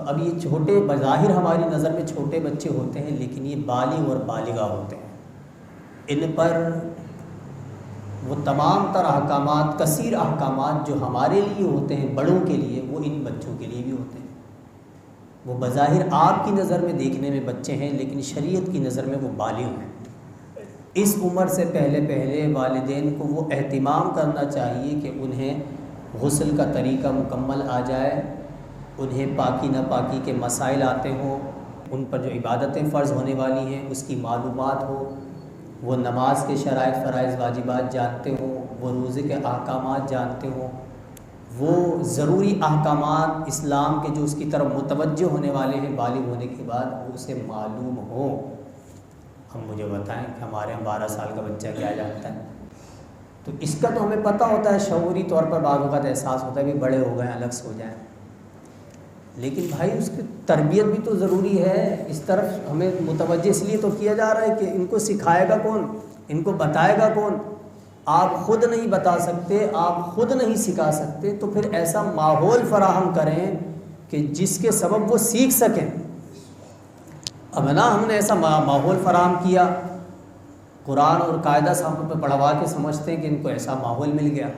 اب یہ چھوٹے بظاہر ہماری نظر میں چھوٹے بچے ہوتے ہیں، لیکن یہ بالغ اور بالغہ ہوتے ہیں۔ ان پر وہ تمام تر احکامات، کثیر احکامات جو ہمارے لیے ہوتے ہیں بڑوں کے لیے، وہ ان بچوں کے لیے بھی ہوتے ہیں۔ وہ بظاہر آپ کی نظر میں دیکھنے میں بچے ہیں، لیکن شریعت کی نظر میں وہ بالغ ہیں۔ اس عمر سے پہلے والدین کو وہ اہتمام کرنا چاہیے کہ انہیں غسل کا طریقہ مکمل آ جائے، انہیں پاکی ناپاکی کے مسائل آتے ہوں، ان پر جو عبادتیں فرض ہونے والی ہیں اس کی معلومات ہو، وہ نماز کے شرائط فرائض واجبات جانتے ہوں، وہ روزے کے احکامات جانتے ہوں، وہ ضروری احکامات اسلام کے جو اس کی طرف متوجہ ہونے والے ہیں بالغ ہونے کے بعد وہ اسے معلوم ہو۔ ہم مجھے بتائیں کہ ہمارے یہاں 12 سال کا بچہ کیا جانتا ہے؟ تو اس کا تو ہمیں پتہ ہوتا ہے، شعوری طور پر بعض اوقات احساس ہوتا ہے بھی بڑے ہو گئے ہیں، الگ سے ہو جائیں، لیکن بھائی اس کی تربیت بھی تو ضروری ہے۔ اس طرف ہمیں متوجہ اس لیے تو کیا جا رہا ہے کہ ان کو سکھائے گا کون، ان کو بتائے گا کون؟ آپ خود نہیں بتا سکتے، آپ خود نہیں سکھا سکتے، تو پھر ایسا ماحول فراہم کریں کہ جس کے سبب وہ سیکھ سکیں۔ اب نا ہم نے ایسا ماحول فراہم کیا، قرآن اور قاعدہ صاحب پہ پڑھوا کے سمجھتے ہیں کہ ان کو ایسا ماحول مل گیا،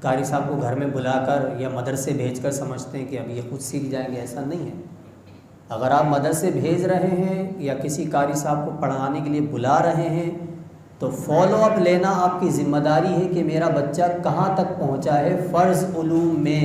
قاری صاحب کو گھر میں بلا کر یا مدرسے بھیج کر سمجھتے ہیں کہ اب یہ خود سیکھ جائیں گے۔ ایسا نہیں ہے۔ اگر آپ مدرسے بھیج رہے ہیں یا کسی قاری صاحب کو پڑھانے کے لیے بلا رہے ہیں تو فالو اپ لینا آپ کی ذمہ داری ہے کہ میرا بچہ کہاں تک پہنچا ہے فرض علوم میں۔